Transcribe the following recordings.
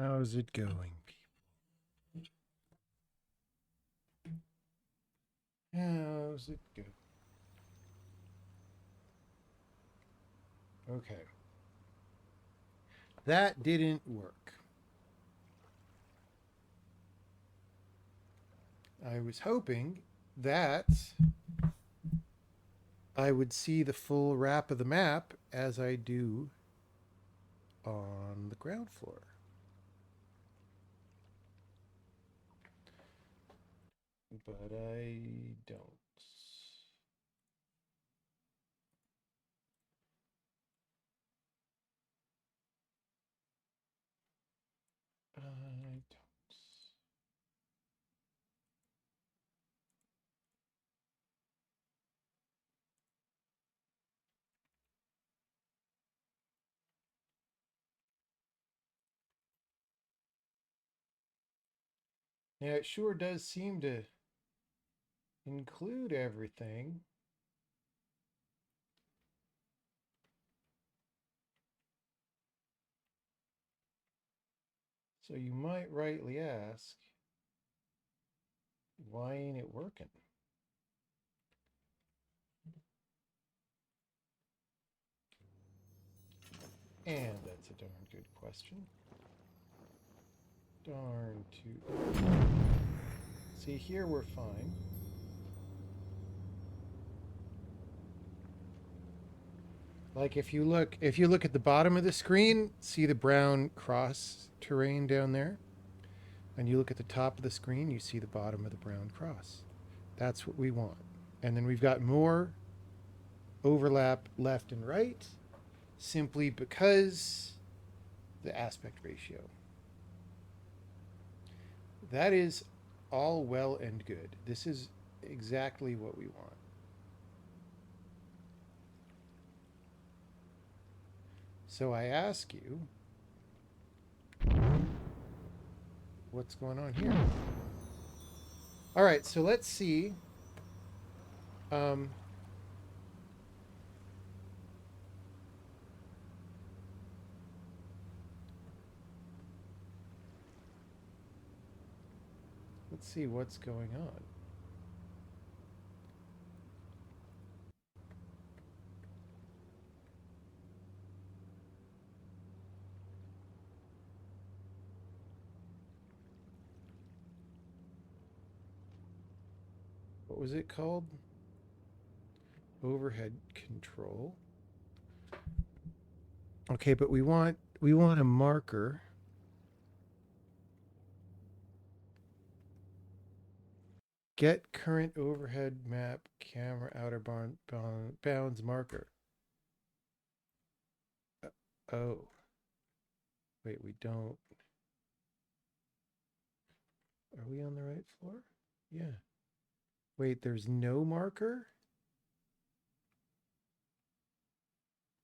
How's it going, people? How's it go? Okay. That didn't work. I was hoping that I would see the full wrap of the map as I do on the ground floor. But I don't. I don't. Yeah, it sure does seem to include everything. So you might rightly ask, why ain't it working? And that's a darn good question. Darn tootin'. See, here we're fine. Like if you look at the bottom of the screen, see the brown cross terrain down there? And you look at the top of the screen, you see the bottom of the brown cross. That's what we want. And then we've got more overlap left and right simply because the aspect ratio. That is all well and good. This is exactly what we want. So I ask you, what's going on here? All right, so let's see. Um, let's see what's going on. What was it called? Overhead control. Okay, but we want a marker. Get current overhead map camera outer bounds marker. Oh. Wait, we don't. Are we on the right floor? Yeah. Wait, there's no marker?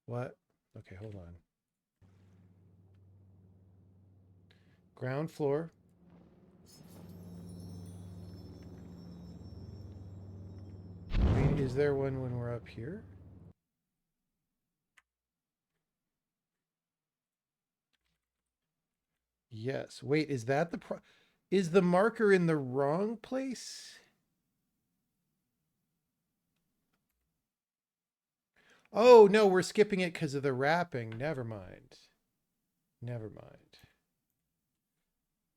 What? Okay, hold on. Ground floor. I mean, is there one when we're up here? Yes. Wait, is that is the marker in the wrong place? Oh, no, we're skipping it because of the wrapping. Never mind. Never mind.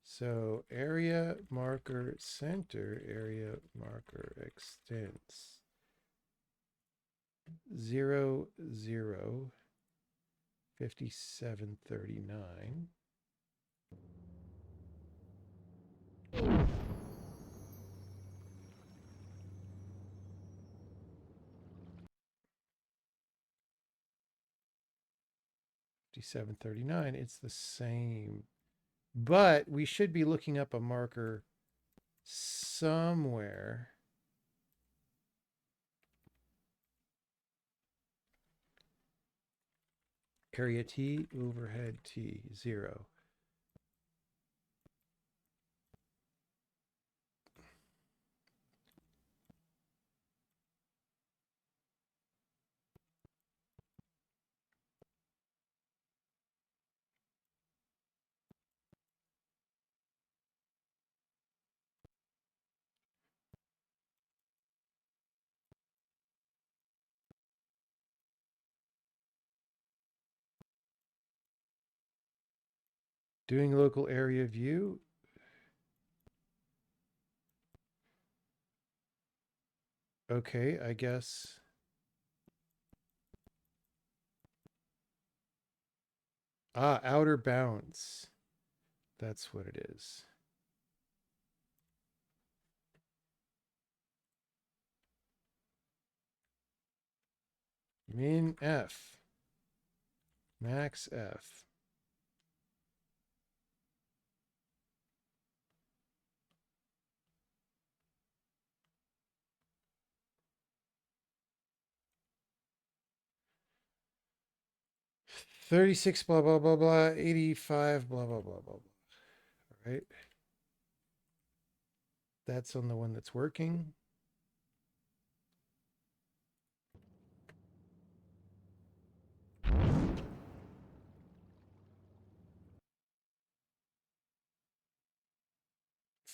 So area marker center, area marker extents. 0, 0, 5739. $57.39. It's the same. But we should be looking up a marker somewhere. Area T, overhead T, 0. Doing local area view. Okay, I guess. Ah, outer bounds. That's what it is. Min F. Max F. $36 blah blah blah blah 85 blah blah blah blah blah. All right. That's on the one that's working.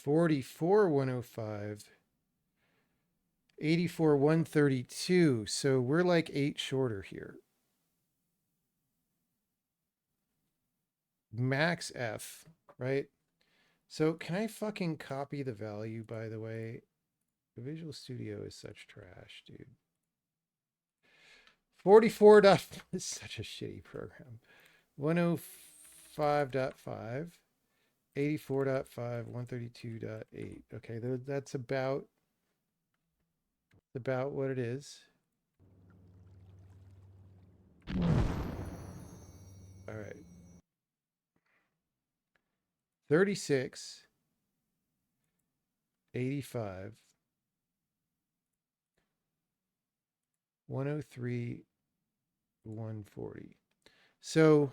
$44 105. 84 132. So we're like 8 shorter here. Max F, right? So can I fucking copy the value, by the way? The Visual Studio is such trash, dude. 44 dot is such a shitty program. 105.5, 84.5, 132.8. Okay, that's about what it is. All right. 36, 85, 103, 140. So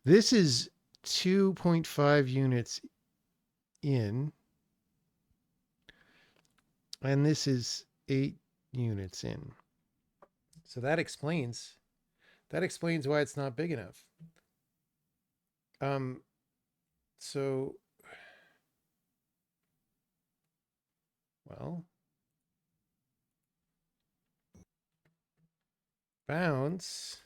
this is 2.5 units in, and this is 8 units in. So that explains why it's not big enough. So, well, bounds,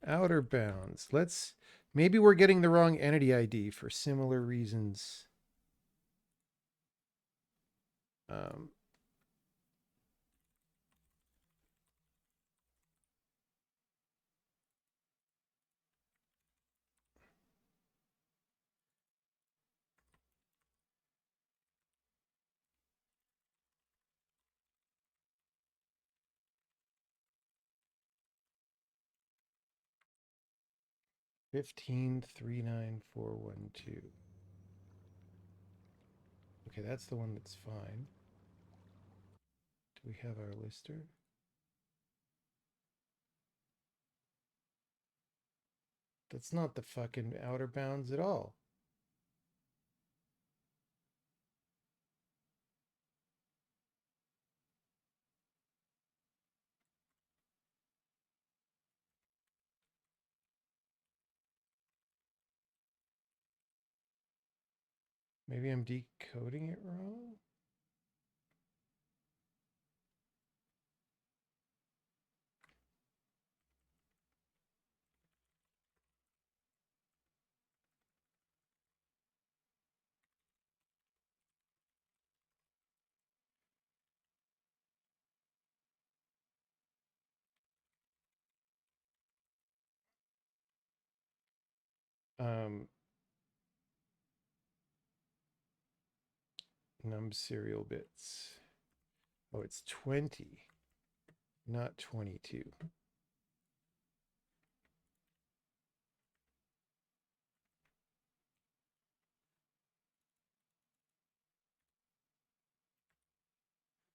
outer bounds. Maybe we're getting the wrong entity ID for similar reasons. Um, $15,39412. Okay, that's the one that's fine. Do we have our lister? That's not the fucking outer bounds at all. Maybe I'm decoding it wrong. Num serial bits. Oh, it's 20, not 22.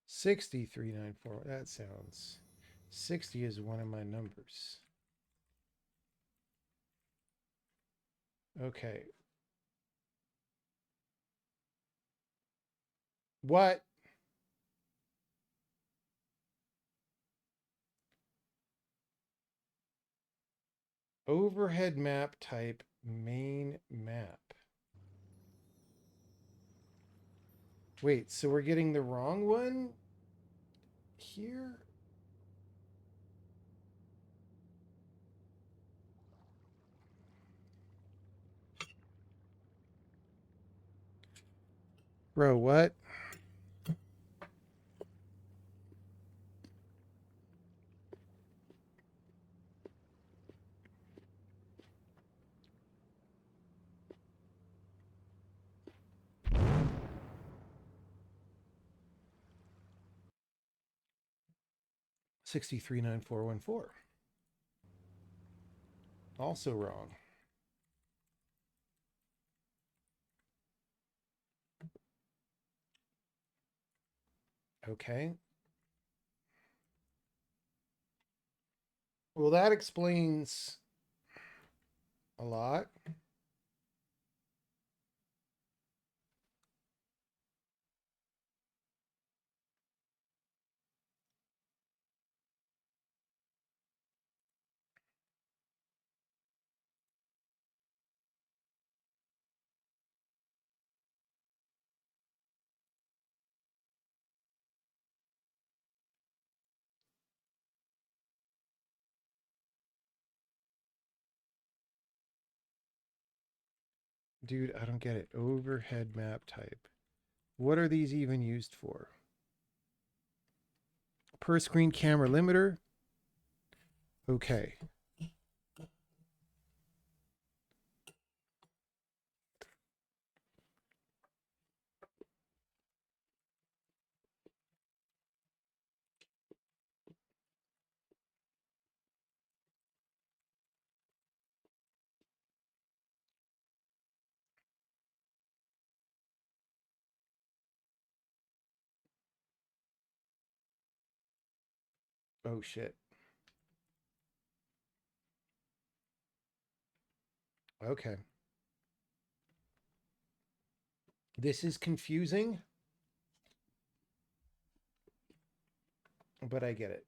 $63.94. That sounds. 60 is one of my numbers. Okay. What? Overhead map type main map. Wait, so we're getting the wrong one here? Bro, what? $63,940,414. Also wrong. Okay. Well, that explains a lot. Dude, I don't get it. Overhead map type. What are these even used for? Per screen camera limiter. Okay. Oh, shit. Okay. This is confusing, but I get it.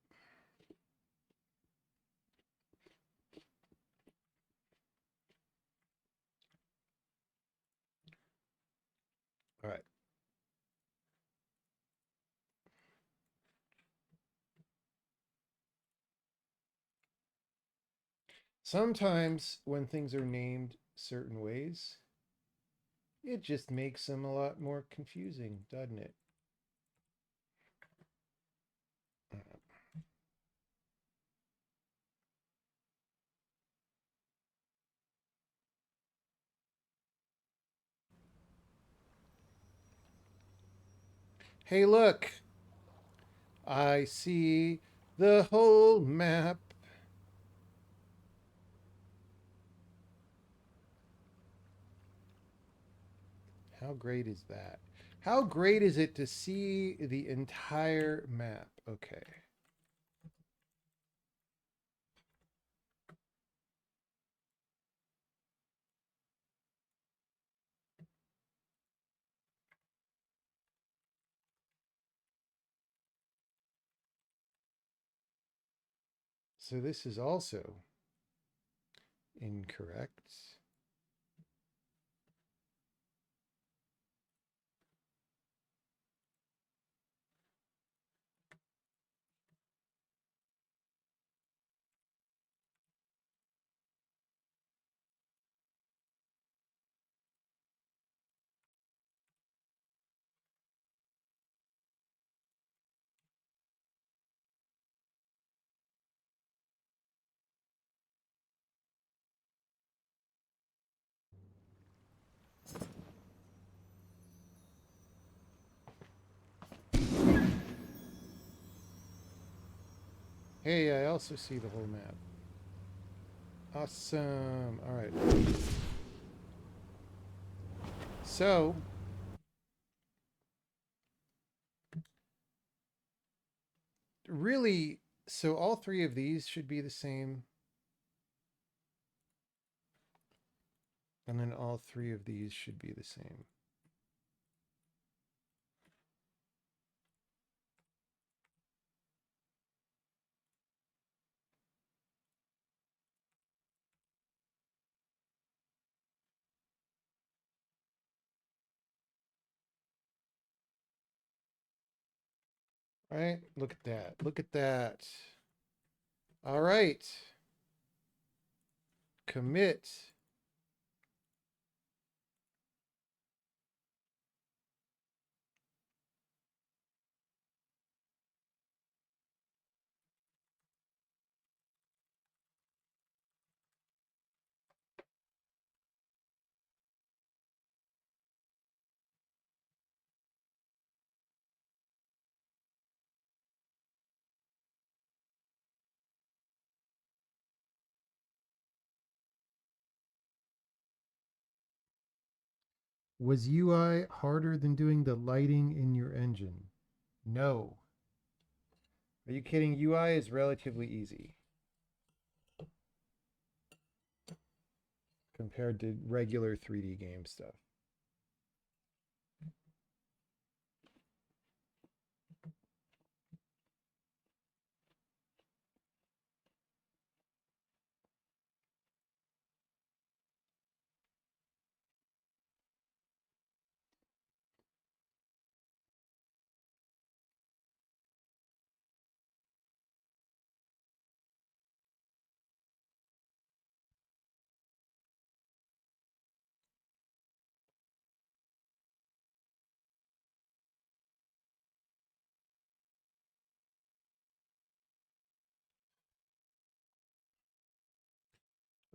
All right. Sometimes when things are named certain ways, it just makes them a lot more confusing, doesn't it? Hey, look. I see the whole map. How great is that? How great is it to see the entire map? Okay. So this is also incorrect. Hey, I also see the whole map. Awesome. All right. So, really, so all three of these should be the same. And then all three of these should be the same. Right? Look at that. Look at that. All right. Commit. Was UI harder than doing the lighting in your engine? No. Are you kidding? UI is relatively easy compared to regular 3D game stuff.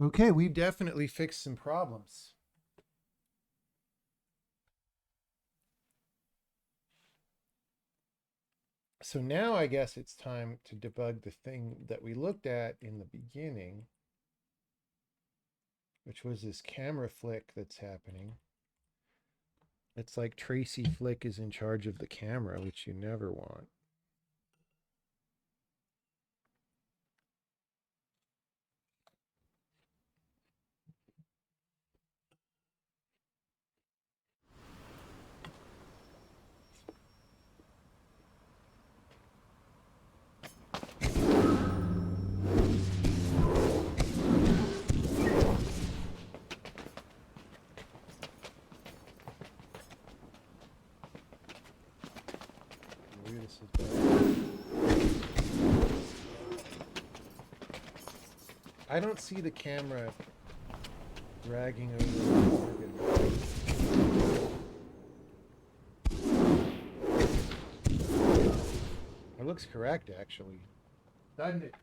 Okay, we've definitely fixed some problems. So now I guess it's time to debug the thing that we looked at in the beginning, which was this camera flick that's happening. It's like Tracy Flick is in charge of the camera, which you never want. Maybe this is better. I don't see the camera dragging over the organ. It looks correct, actually. Doesn't it?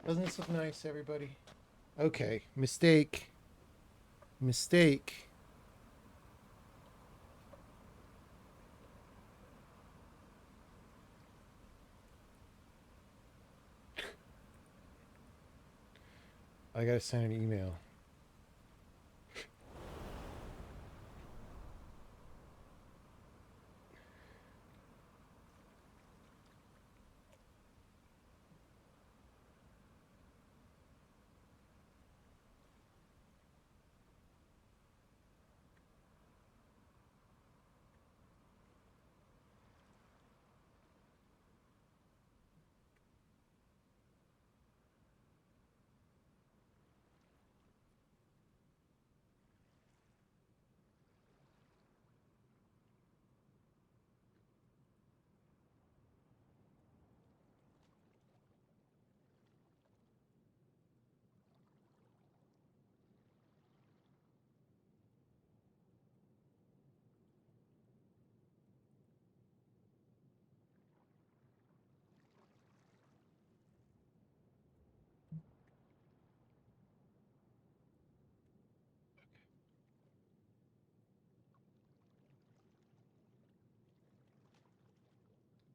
Doesn't this look nice, everybody? Okay, mistake. Mistake. I gotta send an email.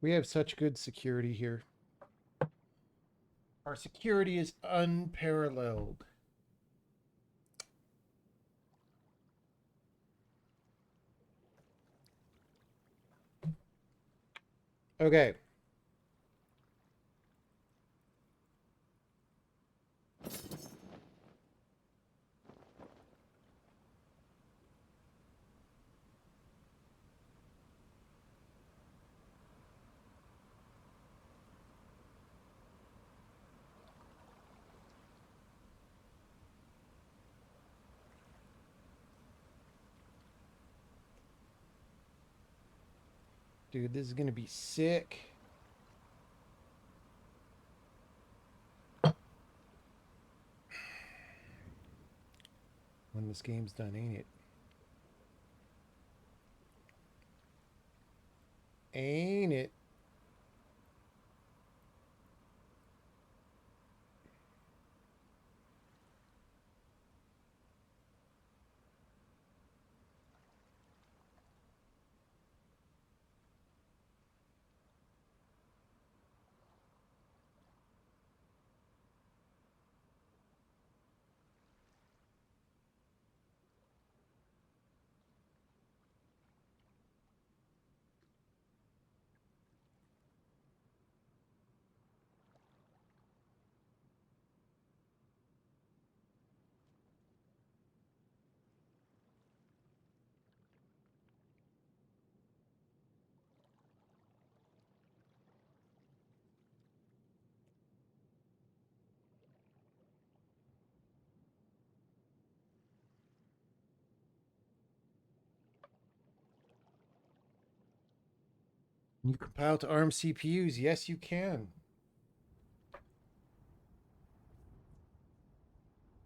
We have such good security here. Our security is unparalleled. Okay. Dude, this is going to be sick. When this game's done, ain't it? Ain't it? You compile to ARM CPUs. Yes, you can.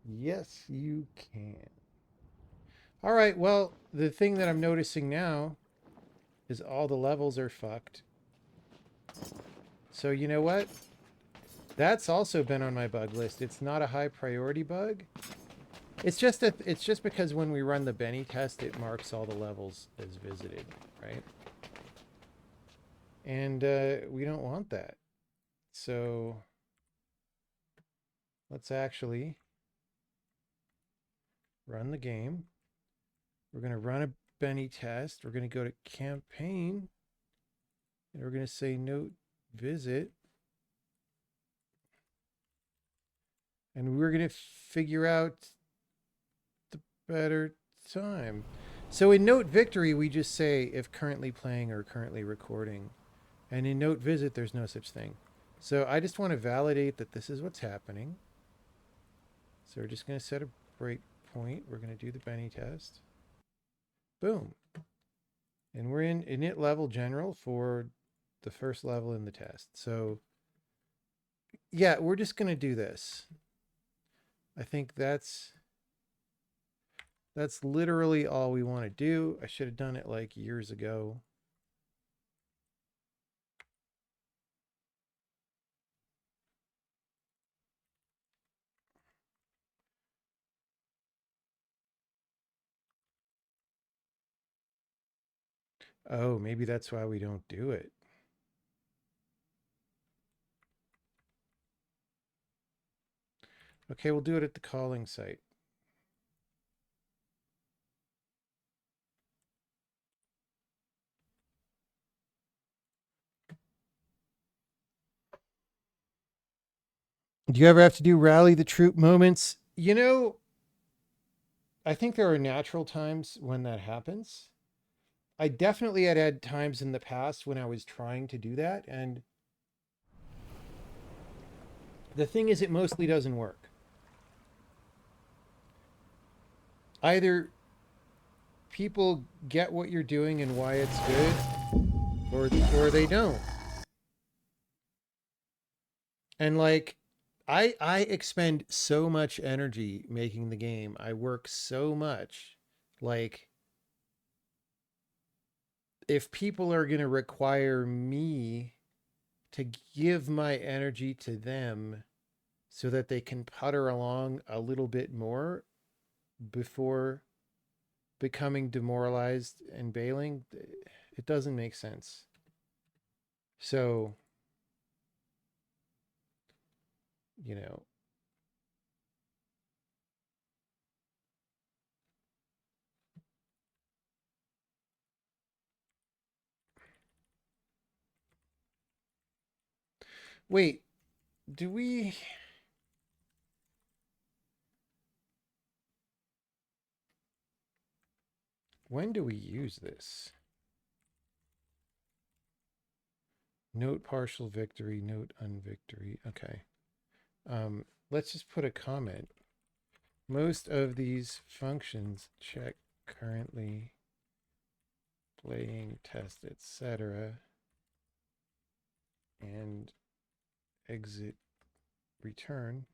Yes, you can. All right, well, the thing that I'm noticing now is all the levels are fucked. So you know what? That's also been on my bug list. It's not a high priority bug. It's just because when we run the Benny test, it marks all the levels as visited, right? And we don't want that. So let's actually run the game. We're going to run a Benny test. We're going to go to campaign and we're going to say note visit. And we're going to figure out the better time. So in note victory, we just say if currently playing or currently recording. And in note visit, there's no such thing. So I just want to validate that this is what's happening. So we're just going to set a breakpoint. We're going to do the Benny test. Boom. And we're in init level general for the first level in the test. So yeah, we're just going to do this. I think that's literally all we want to do. I should have done it like years ago. Oh, maybe that's why we don't do it. Okay, we'll do it at the calling site. Do you ever have to do rally the troop moments? You know, I think there are natural times when that happens. I definitely had times in the past when I was trying to do that. And the thing is, it mostly doesn't work. Either people get what you're doing and why it's good, or they don't. And like I expend so much energy making the game. I work so much. Like if people are going to require me to give my energy to them so that they can putter along a little bit more before becoming demoralized and bailing, it doesn't make sense. So, you know, Wait, do we... When do we use this? Note partial victory, note unvictory. Okay. Let's just put a comment. Most of these functions check currently playing test, etc. and exit return.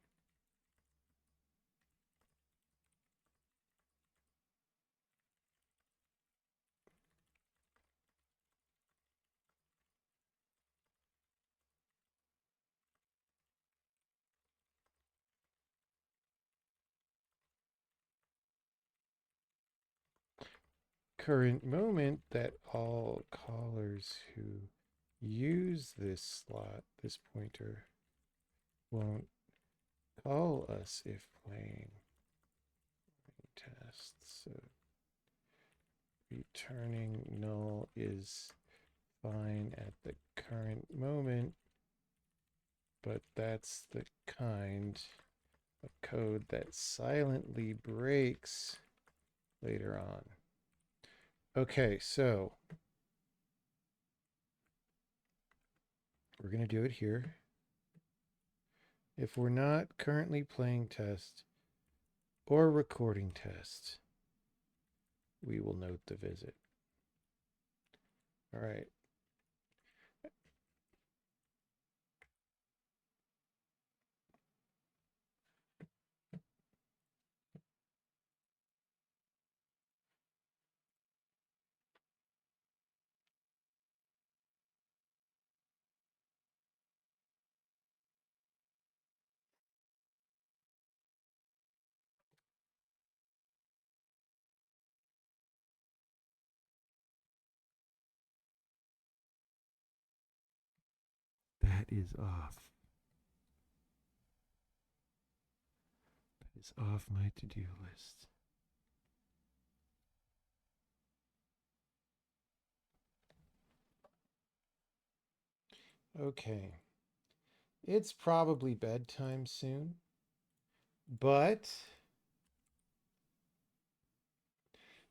Current moment that all callers who use this slot, this pointer, won't call us if playing tests. So returning null is fine at the current moment, but that's the kind of code that silently breaks later on. Okay, so we're going to do it here. If we're not currently playing test or recording test, we will note the visit. All right. That is off. That is off my to-do list. Okay. It's probably bedtime soon, but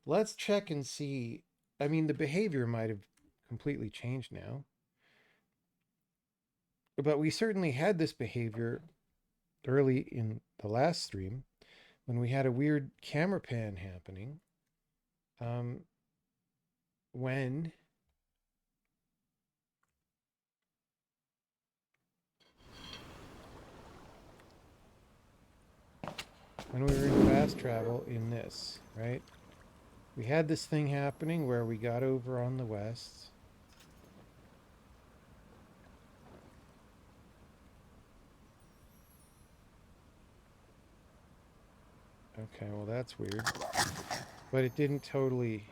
let's check and see. I mean, the behavior might have completely changed now, but we certainly had this behavior early in the last stream when we had a weird camera pan happening. When we were in fast travel in this, right? We had this thing happening where we got over on the west. Okay, well that's weird. But it didn't totally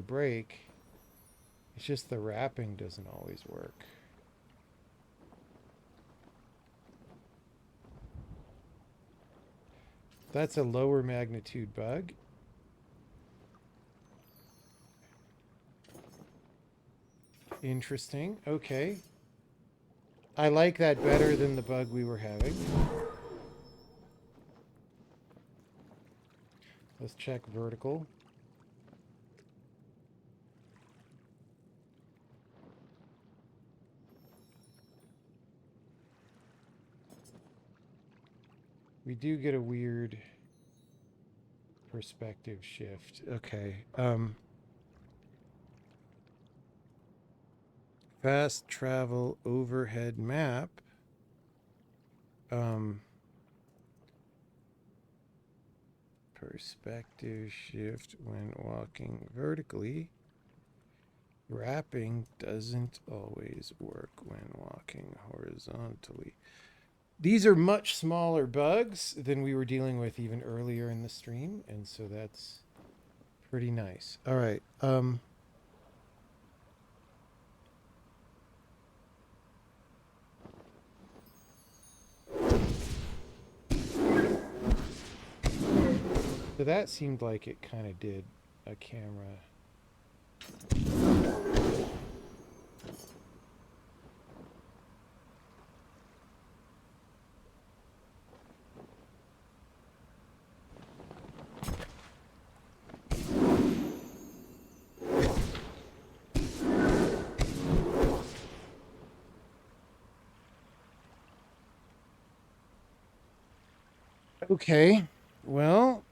break. It's just the wrapping doesn't always work. That's a lower magnitude bug. Interesting. Okay. I like that better than the bug we were having. Let's check vertical. We do get a weird perspective shift. Okay. Fast travel overhead map. Perspective shift when walking vertically. Wrapping doesn't always work when walking horizontally. These are much smaller bugs than we were dealing with even earlier in the stream, and so that's pretty nice. All right. So that seemed like it kind of did a camera. Okay, well,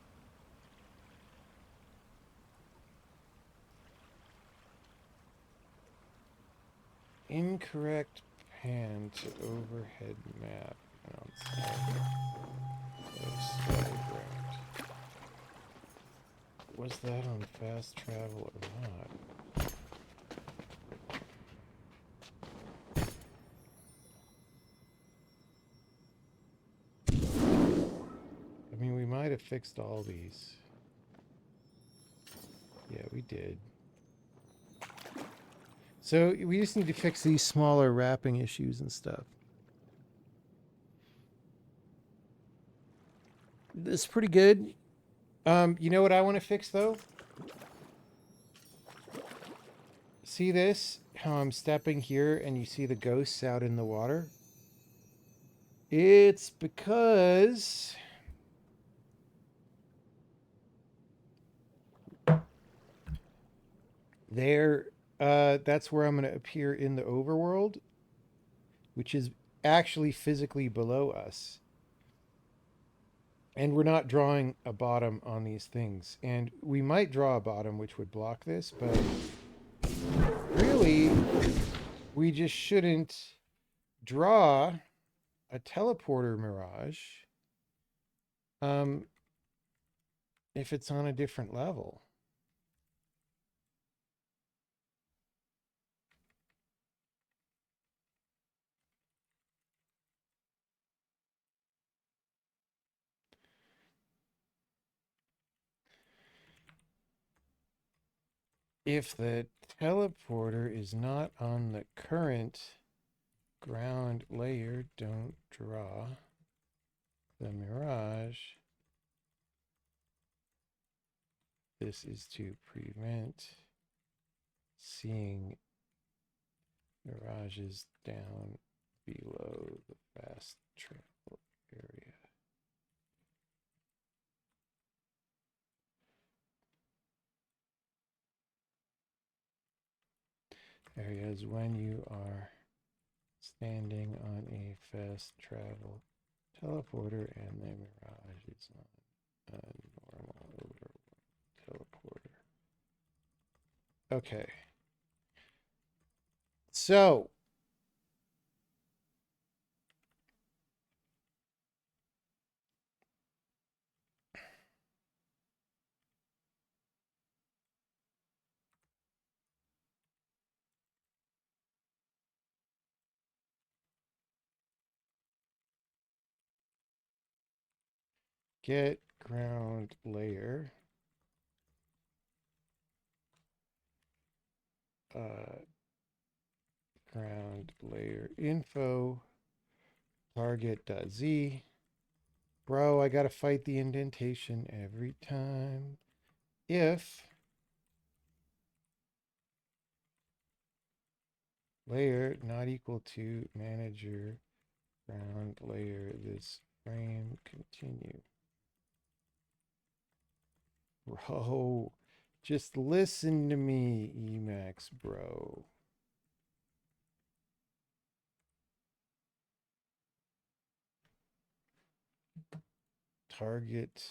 incorrect pan to overhead map. Was that on fast travel or not? I mean, we might have fixed all these. Yeah, we did. So we just need to fix these smaller wrapping issues and stuff. This is pretty good. You know what I want to fix though? See this? How I'm stepping here and you see the ghosts out in the water? It's because they're that's where I'm going to appear in the overworld, which is actually physically below us. And we're not drawing a bottom on these things. And we might draw a bottom which would block this, but really we just shouldn't draw a teleporter mirage if it's on a different level. If the teleporter is not on the current ground layer, don't draw the mirage. This is to prevent seeing mirages down below the fast travel area. Areas when you are standing on a fast travel teleporter and the mirage is on a normal overworld teleporter. Okay. So get ground layer. Ground layer info target.z. Bro, I gotta fight the indentation every time. If layer not equal to manager ground layer this frame continue. Bro, just listen to me, Emacs, bro. Target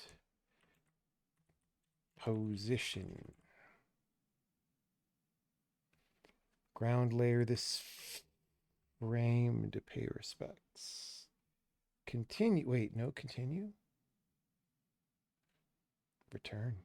position. Ground layer this frame to pay respects. Continue. Wait, no, continue. Return.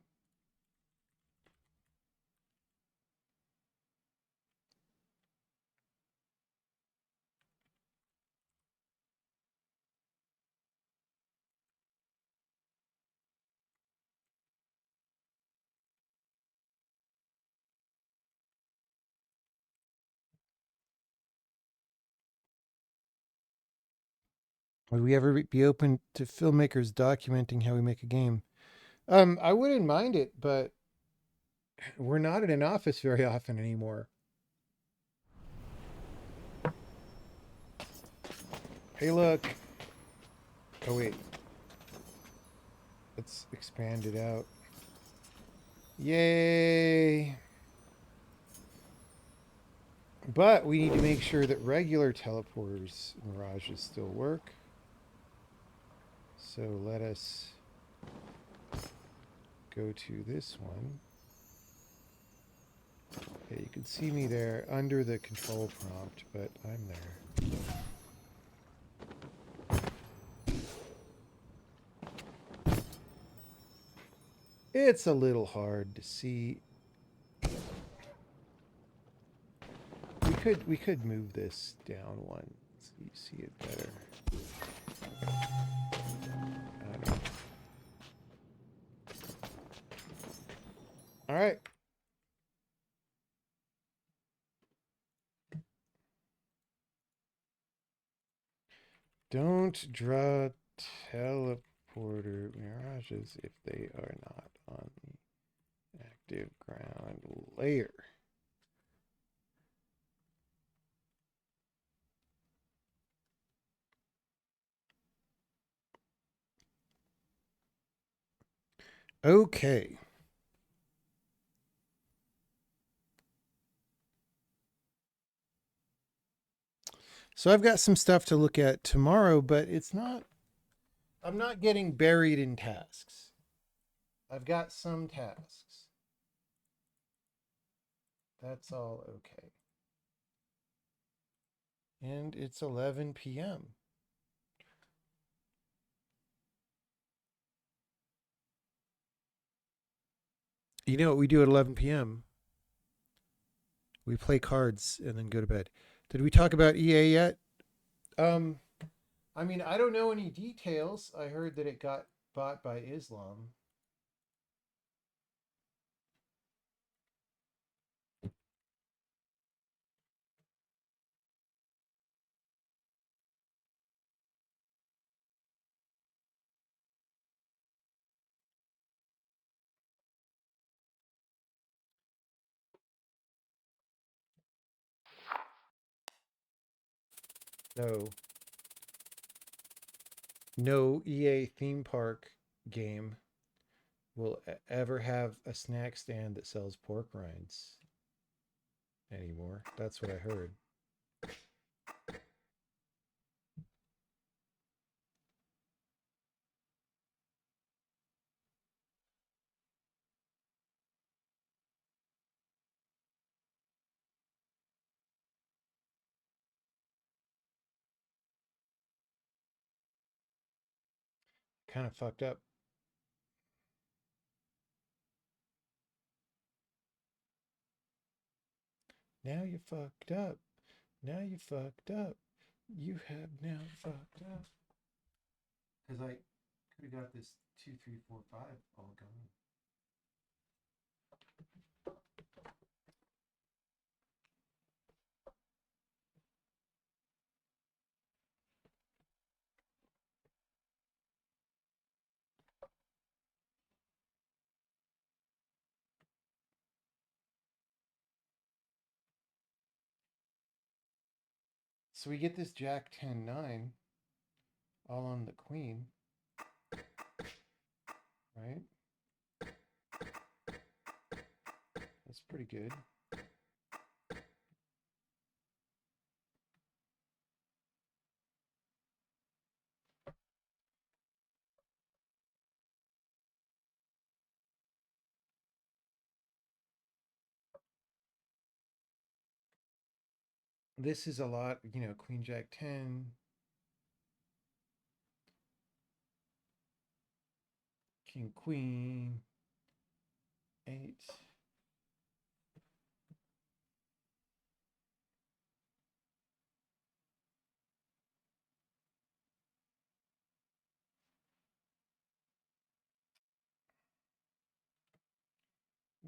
Would we ever be open to filmmakers documenting how we make a game? I wouldn't mind it, but we're not in an office very often anymore. Hey, look. Oh, wait. Let's expand it out. Yay. But we need to make sure that regular teleporters mirages still work. So let us go to this one. Okay, you can see me there under the control prompt, but I'm there. It's a little hard to see. We could move this down one so you see it better. I don't know. All right. Don't draw teleporter mirages if they are not on the active ground layer. Okay. So I've got some stuff to look at tomorrow, but I'm not getting buried in tasks. I've got some tasks. That's all okay. And it's 11 p.m. You know what we do at 11 p.m.? We play cards and then go to bed. Did we talk about EA yet? Um, I mean, I don't know any details. I heard that it got bought by Islam. No, no EA theme park game will ever have a snack stand that sells pork rinds anymore. That's what I heard. Kind of fucked up. Now you fucked up. Now you fucked up. You have now fucked up. Because I could have got this 2, 3, 4, 5 all going. So we get this Jack 10-9 all on the queen, right? That's pretty good. This is a lot, Queen Jack 10, King Queen, 8.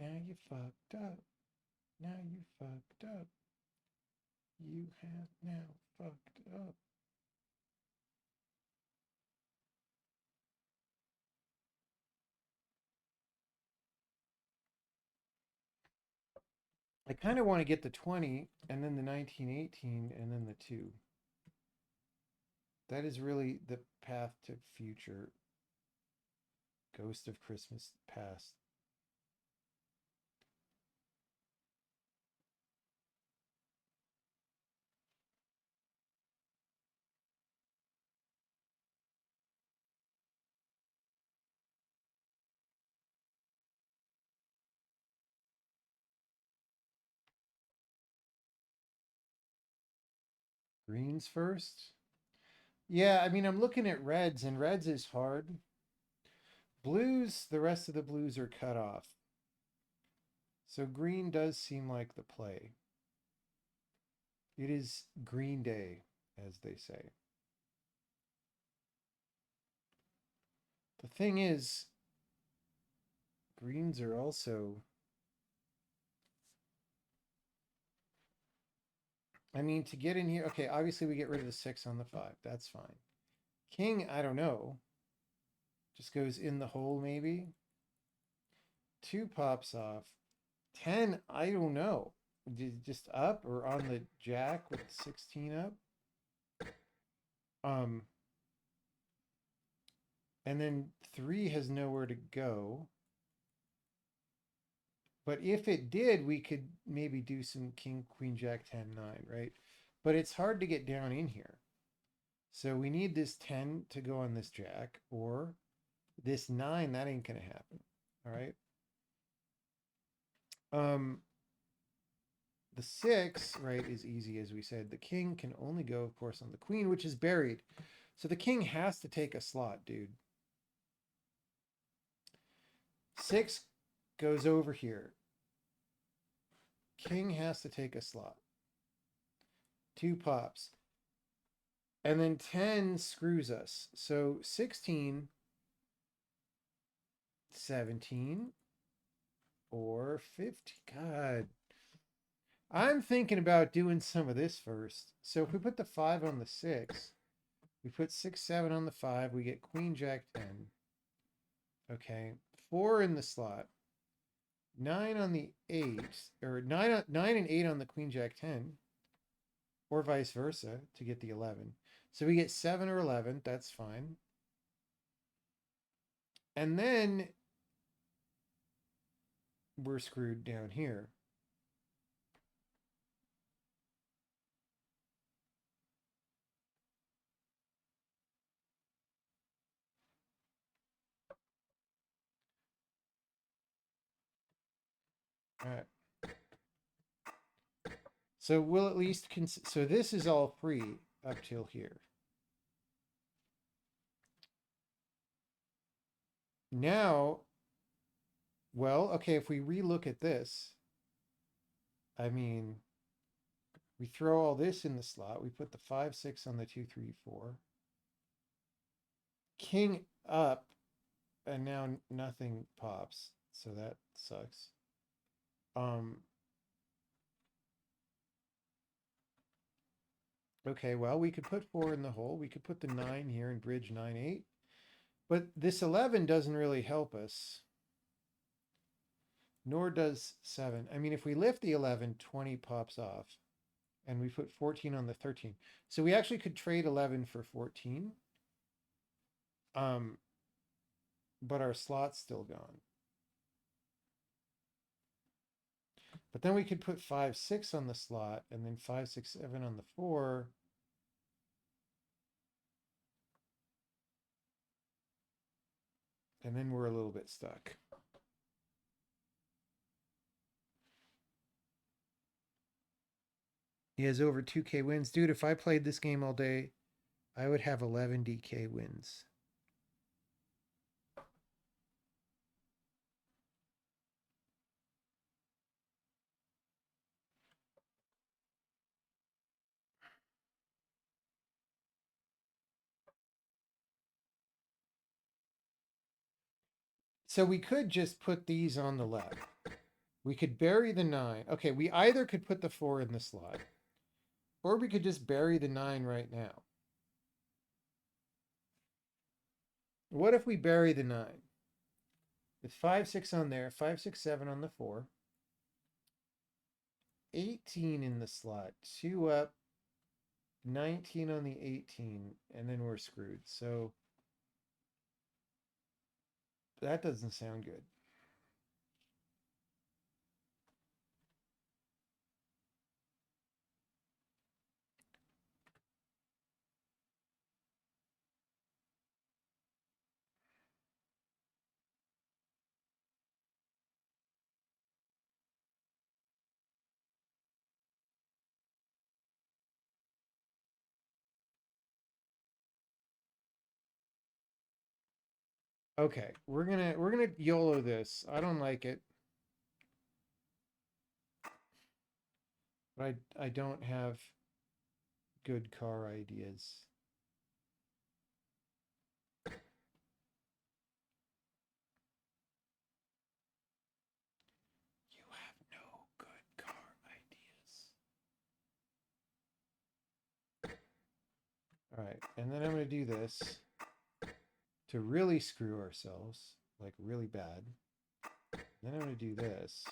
Now you fucked up. Now you fucked up. You have now fucked up. I kind of want to get the 20 and then the 1918 and then the 2. That is really the path to future. Ghost of Christmas Past. Greens first. Yeah, I mean, I'm looking at reds, and reds is hard. Blues, the rest of the blues are cut off. So green does seem like the play. It is Green Day, as they say. The thing is, greens are also. I mean, to get in here, okay, obviously we get rid of the 6 on the 5. That's fine. King, I don't know. Just goes in the hole, maybe. 2 pops off. 10, I don't know. Just up or on the jack with 16 up. Um, and then 3 has nowhere to go. But if it did, we could maybe do some king, queen, jack, 10, 9, right? But it's hard to get down in here. So we need this 10 to go on this jack, or this 9, that ain't going to happen. All right. The 6, right, is easy, as we said. The king can only go, of course, on the queen, which is buried. So the king has to take a slot, dude. 6 goes over here. King has to take a slot. 2 pops. And then 10 screws us. So 16, 17, or 50. God. I'm thinking about doing some of this first. So if we put the 5 on the 6, we put 6, 7 on the 5, we get queen, jack, 10. Okay. 4 in the slot. 9 on the 8, or 9 and 8 on the queen, jack, 10. Or vice versa to get the 11. So we get 7 or 11. That's fine. And then we're screwed down here. All right. So we'll at least so this is all free up till here. Now, well, okay, if we relook at this, I mean, we throw all this in the slot. We put the 5, 6 on the 2, 3, 4. King up, and now nothing pops. So that sucks. Okay, well, we could put 4 in the hole. We could put the 9 here and bridge 9, 8. But this 11 doesn't really help us. Nor does 7. I mean, if we lift the 11, 20 pops off. And we put 14 on the 13. So we actually could trade 11 for 14. But our slot's still gone. But then we could put 5, 6 on the slot, and then 5, 6, 7 on the 4. And then we're a little bit stuck. He has over 2K wins. Dude, if I played this game all day, I would have 11 DK wins. So we could just put these on the left. We could bury the 9. Okay, we either could put the 4 in the slot, or we could just bury the 9 right now. What if we bury the 9? With 5, 6 on there, 5, 6, 7 on the 4. 18 in the slot, 2 up, 19 on the 18, and then we're screwed. So that doesn't sound good. Okay, we're gonna YOLO this. I don't like it, but I don't have good car ideas. You have no good car ideas. All right, and then I'm gonna do this to really screw ourselves, like really bad. Then I'm gonna do this.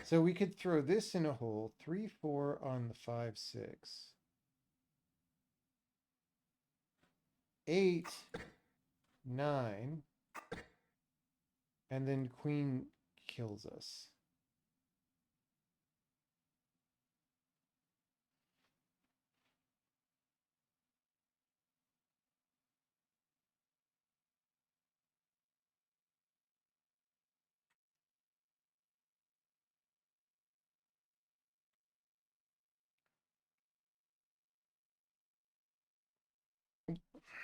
So we could throw this in a hole, 3, 4 on the 5, 6. 8, 9, and then queen kills us.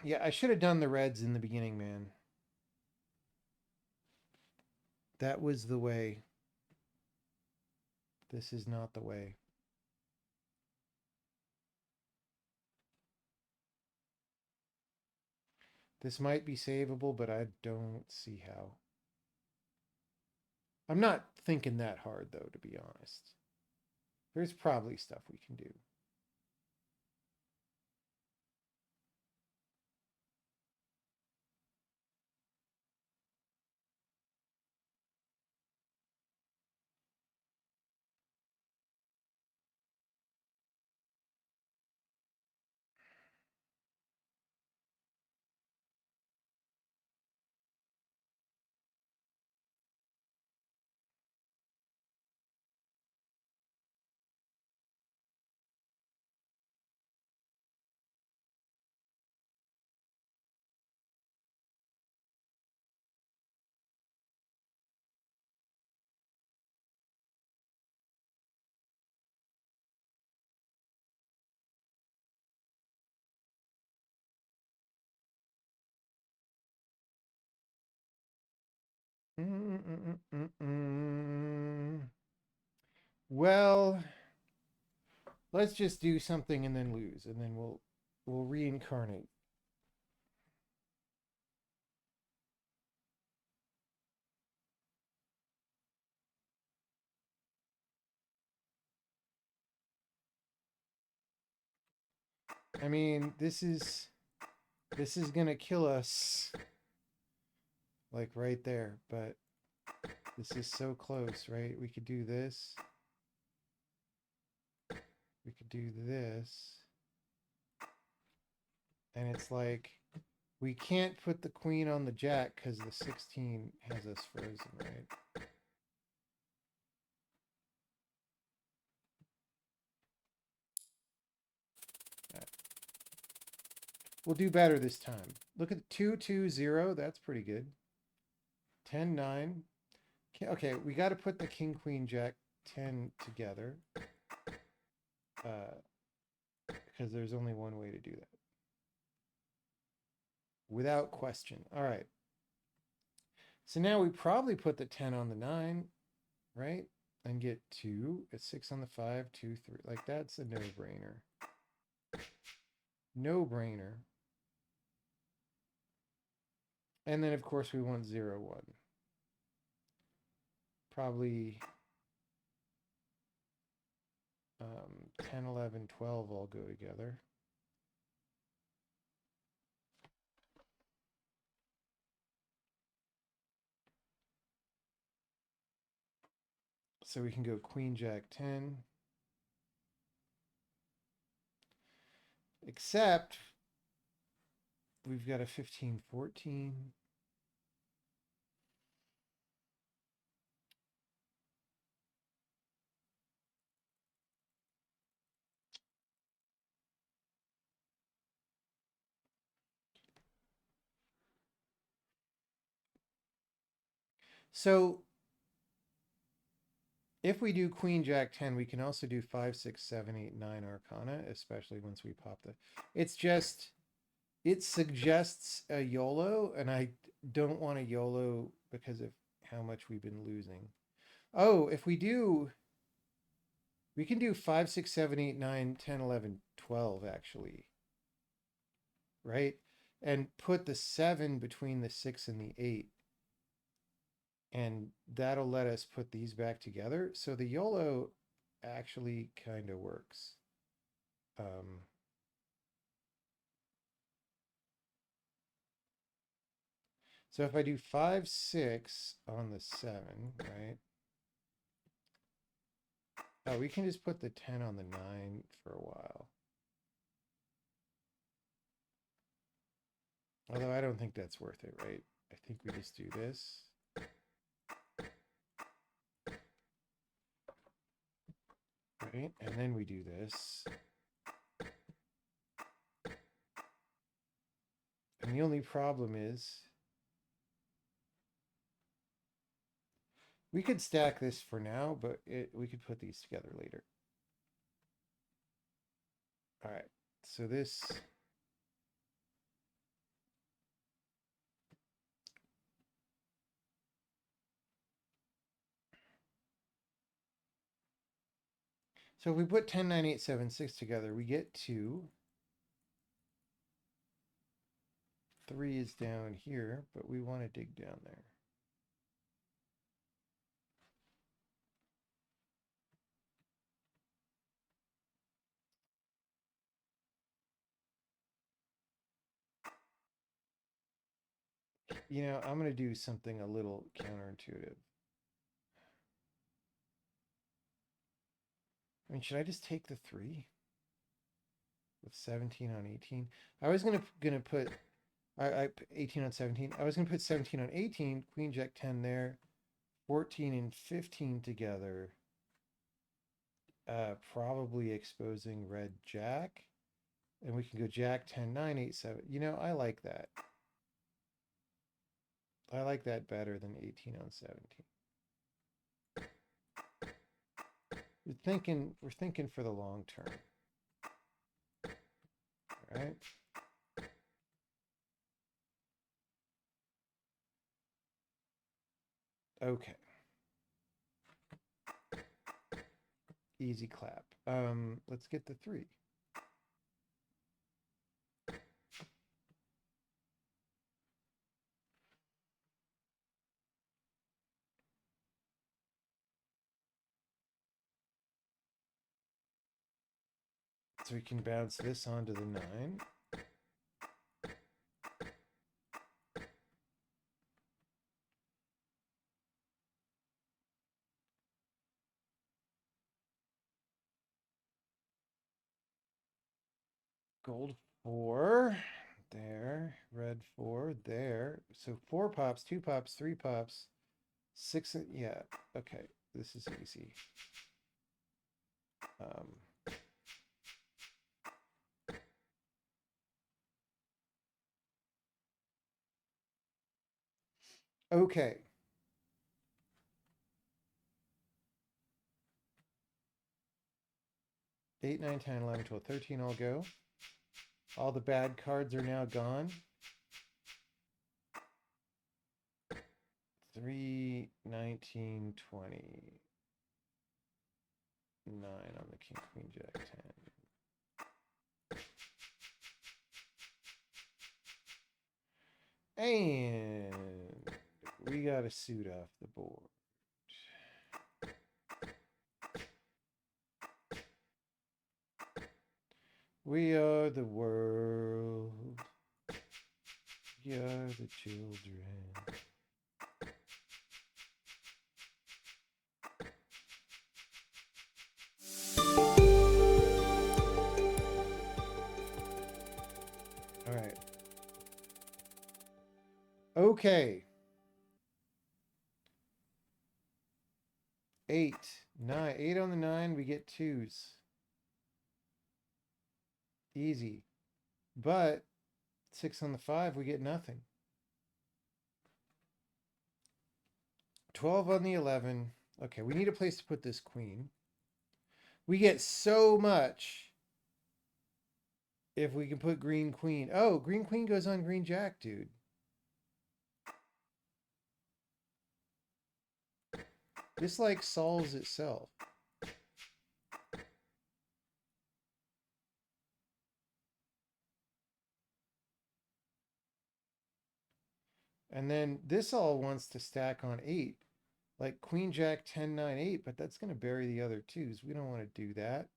Yeah, I should have done the reds in the beginning, man. That was the way. This is not the way. This might be savable, but I don't see how. I'm not thinking that hard, though, to be honest. There's probably stuff we can do. Well, let's just do something and then lose, and then we'll reincarnate. I mean, this is gonna kill us, like right there, but this is so close, right? We could do this. We could do this. And it's like, we can't put the queen on the jack because the 16 has us frozen, right? We'll do better this time. Look at 2, 2, 0. That's pretty good. 10, 9. Okay, we got to put the king, queen, jack, 10 together. Because there's only one way to do that. Without question. All right. So now we probably put the 10 on the 9, right? And get 2, a 6 on the 5, 2, 3. Like, that's a no-brainer. No-brainer. And then, of course, we want 0, 1. Probably 10, 11, 12 all go together. So we can go queen, jack, 10. Except we've got a 15, 14. So if we do Queen Jack 10, we can also do 5, 6, 7, 8, 9 Arcana, especially once we pop the. It's just, it suggests a YOLO, and I don't want a YOLO because of how much we've been losing. Oh, if we do, we can do 5, 6, 7, 8, 9, 10, 11, 12, actually. Right? And put the 7 between the 6 and the 8. And that'll let us put these back together. So the YOLO actually kind of works. So if I do 5, 6 on the 7, right? Oh, we can just put the 10 on the 9 for a while. Although I don't think that's worth it, right? I think we just do this. Right? And then we do this. And the only problem is we could stack this for now, but we could put these together later. All right. So this. So if we put 10, 9, 8, 7, 6 together, we get 2. 3 is down here, but we want to dig down there. You know, I'm going to do something a little counterintuitive. I mean, should I just take the 3 with 17 on 18? I was gonna put I 18 on 17. I was gonna put 17 on 18, Queen Jack 10 there, 14 and 15 together. Probably exposing Red Jack, and we can go Jack 10, 9, 8, 7. You know, I like that. I like that better than 18 on 17. We're thinking for the long term. All right. Okay. Easy clap. Let's get the 3. So we can bounce this onto the 9. Gold 4 there, red 4 there. So 4 pops, 2 pops, 3 pops, 6. Yeah, okay, this is easy. Okay. Eight, 9, 10, 11, 12, 13 all go. All the bad cards are now gone. 3, 19, 20. 9 on the King, Queen, Jack 10. And we got a suit off the board. We are the world. We are the children. All right. Okay. 8, 9. 8 on the 9, we get 2s. Easy. But 6 on the 5, we get nothing. 12 on the 11. Okay, we need a place to put this queen. We get so much if we can put green queen. Oh, green queen goes on green jack, dude. This like solves itself. And then this all wants to stack on 8. Like queen jack 10 9 8, but that's going to bury the other twos. We don't want to do that.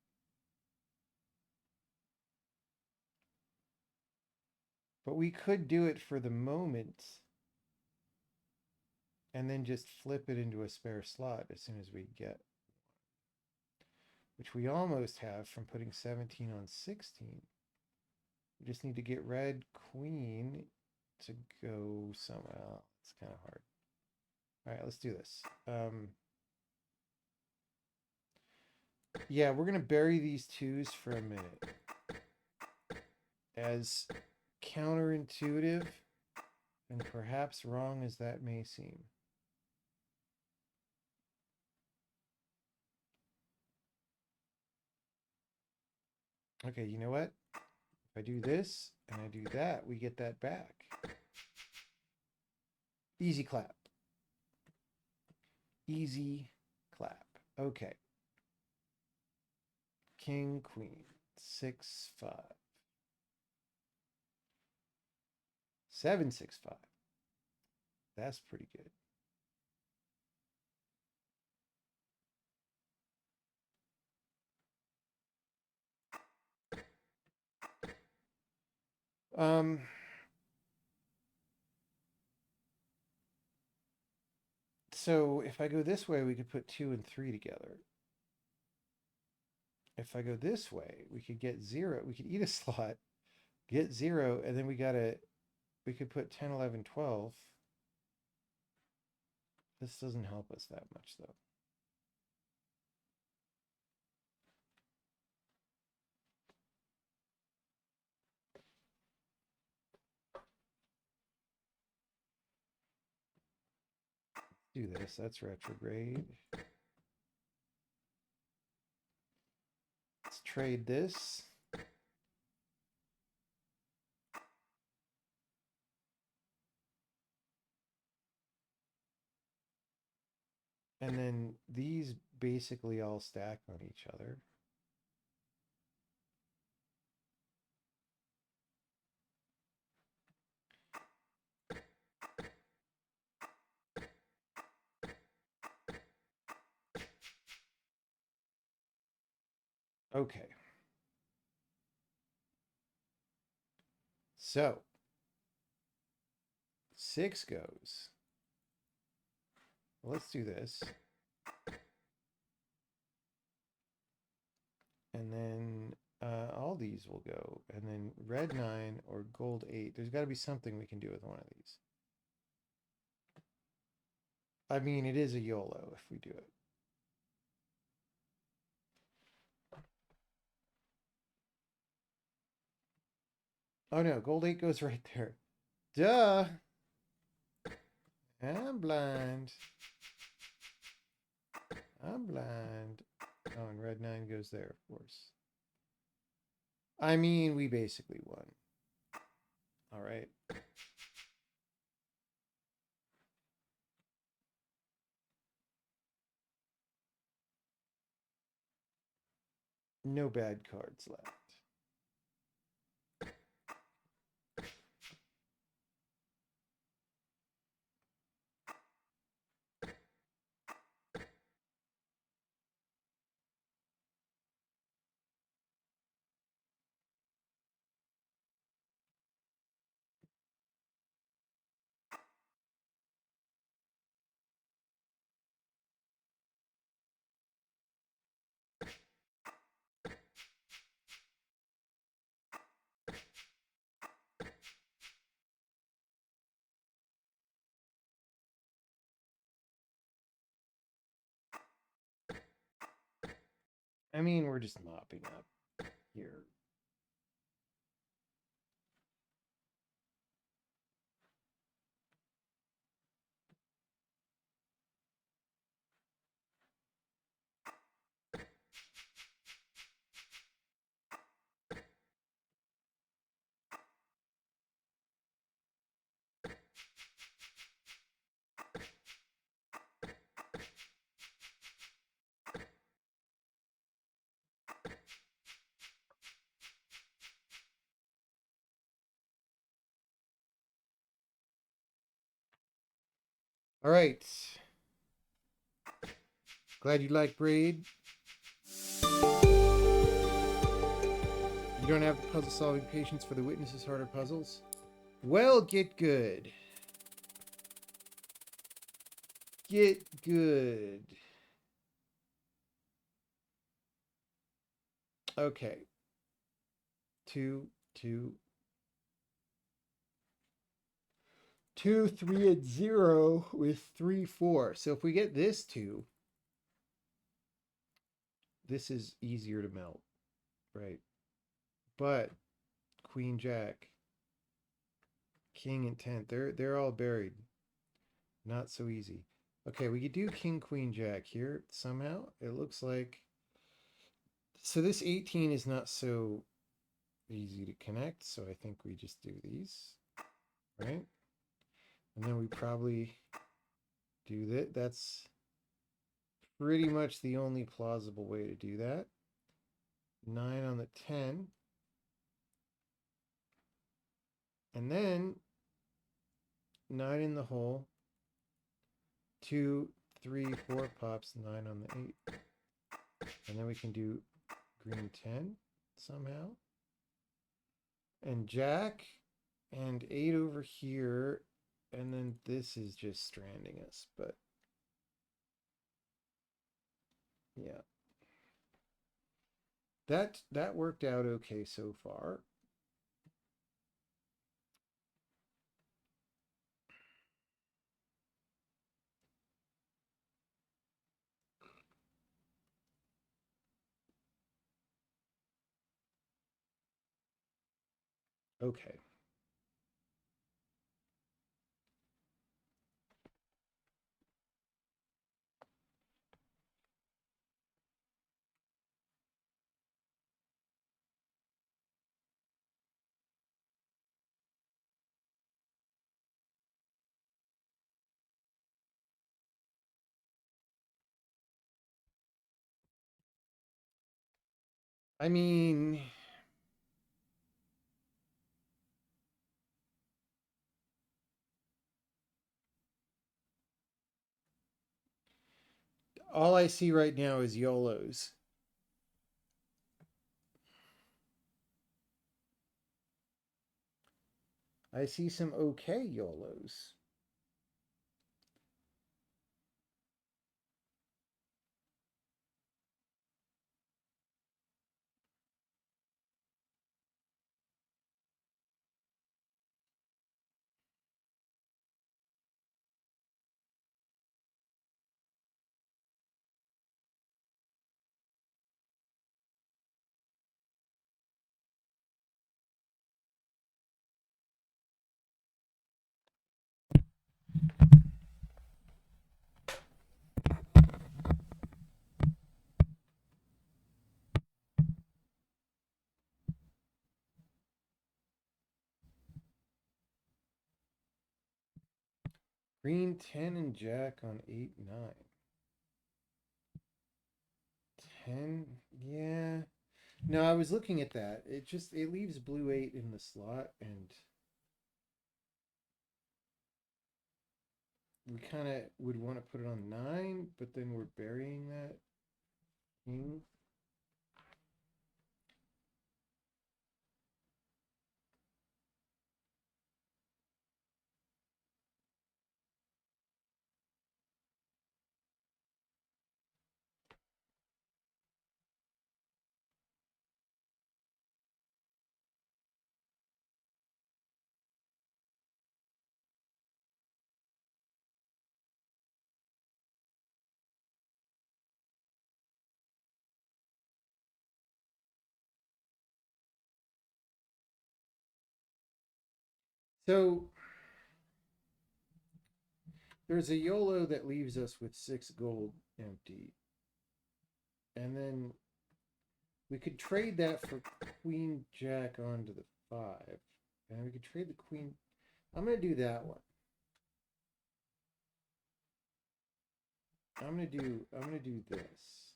But we could do it for the moment and then just flip it into a spare slot as soon as we get, which we almost have from putting 17 on 16. We just need to get red queen to go somewhere else. It's kind of hard. All right, let's do this. Yeah, we're going to bury these twos for a minute. As counterintuitive and perhaps wrong as that may seem. Okay, you know what? If I do this and I do that, we get that back. Easy clap. Easy clap. Okay. King, queen. 6, 5. 7, 6, 5. That's pretty good. So if I go this way, we could put 2 and 3 together. If I go this way, we could get 0. We could eat a slot, get 0, and then we could put 10, 11, 12. This doesn't help us that much, though. Do this. That's retrograde. Let's trade this. And then these basically all stack on each other. Okay. So 6 goes. Let's do this. And then all these will go. And then red 9 or gold 8. There's got to be something we can do with one of these. I mean, it is a YOLO if we do it. Oh no, gold 8 goes right there. Duh! I'm blind. I'm blind. Oh, and red 9 goes there, of course. I mean, we basically won. All right. No bad cards left. I mean, we're just mopping up here. All right. Glad you like braid. You don't have the puzzle solving patience for the witness's harder puzzles? Well, get good. Get good. Okay. 2, 2, 2, 3, and 0 with 3, 4. So if we get this 2, this is easier to melt, right? But Queen, Jack, King, and 10, they're all buried. Not so easy. Okay, we could do King, Queen, Jack here somehow. It looks like... So this 18 is not so easy to connect, so I think we just do these, right? And then we probably do that. That's pretty much the only plausible way to do that. 9 on the 10. And then 9 in the hole. 2, 3, 4 pops, 9 on the 8. And then we can do green 10 somehow. And Jack and 8 over here. And then this is just stranding us, but yeah. That worked out okay so far. Okay. I mean, all I see right now is YOLOs. I see some okay YOLOs. Green 10 and Jack on 8, 9. 10, yeah. No, I was looking at that. It leaves blue 8 in the slot, and we kind of would want to put it on 9, but then we're burying that king. So there's a YOLO that leaves us with 6 gold empty. And then we could trade that for Queen Jack onto the 5. And we could trade the Queen. I'm going to do that one. I'm gonna do this,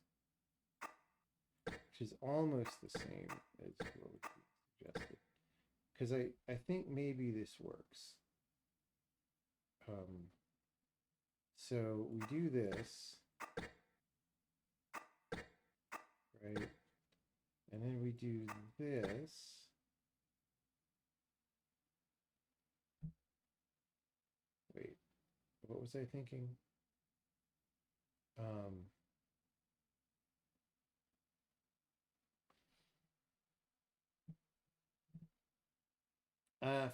which is almost the same as what we suggested. Because I think maybe this works. So we do this, right? And then we do this. Wait, what was I thinking?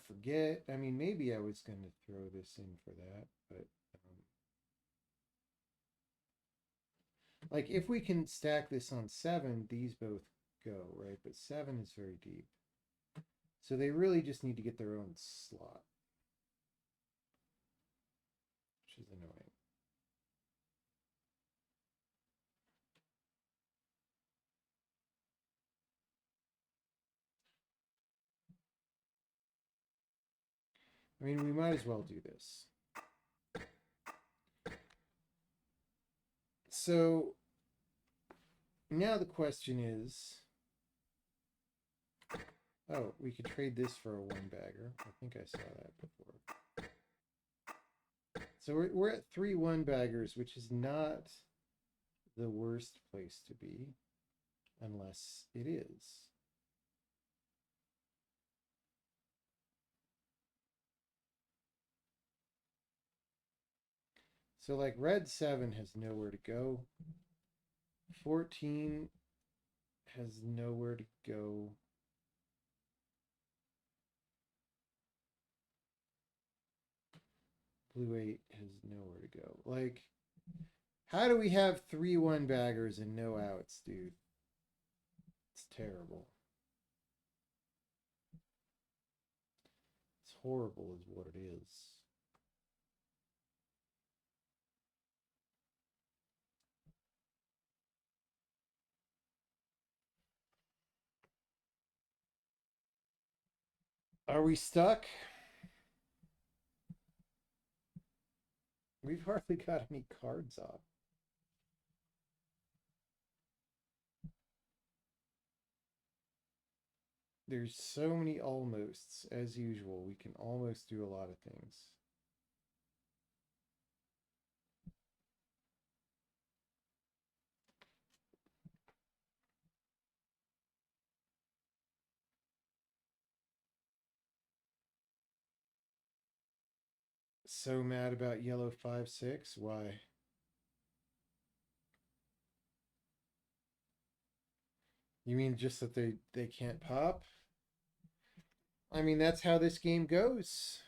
Forget. I mean, maybe I was going to throw this in for that, but like if we can stack this on 7, these both go, right? But 7 is very deep. So they really just need to get their own slot, which is annoying. I mean, we might as well do this. So now the question is, oh, we could trade this for a 1-bagger. I think I saw that before. So we're at 3 1-baggers, which is not the worst place to be, unless it is. So like red 7 has nowhere to go. 14 has nowhere to go. Blue 8 has nowhere to go. Like, how do we have 3 1-baggers and no outs, dude? It's terrible. It's horrible is what it is. Are we stuck? We've hardly got any cards off. There's so many almosts, as usual. We can almost do a lot of things. So mad about yellow 5-6. Why? You mean just that they can't pop? I mean, that's how this game goes.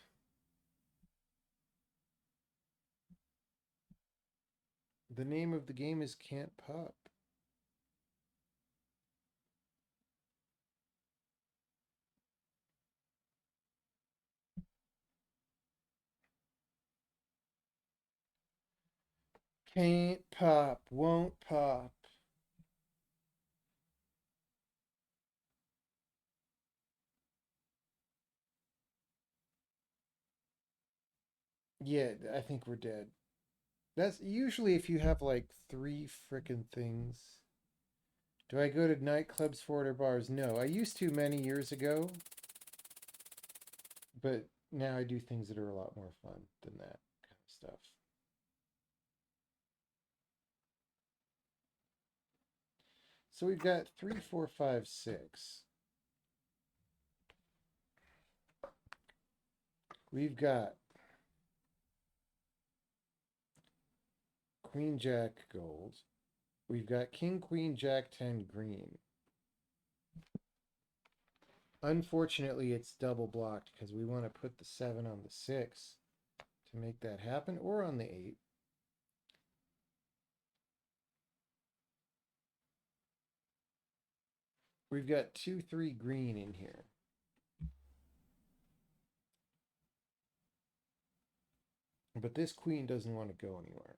The name of the game is Can't Pop. Can't pop, won't pop. Yeah, I think we're dead. That's usually if you have like 3 frickin' things. Do I go to nightclubs, Fort, or bars? No, I used to many years ago. But now I do things that are a lot more fun than that kind of stuff. So we've got 3, 4, 5, 6. We've got Queen, Jack, gold. We've got King, Queen, Jack, 10, green. Unfortunately, it's double blocked because we want to put the 7 on the 6 to make that happen, or on the 8. We've got 2, 3 green in here. But this queen doesn't want to go anywhere.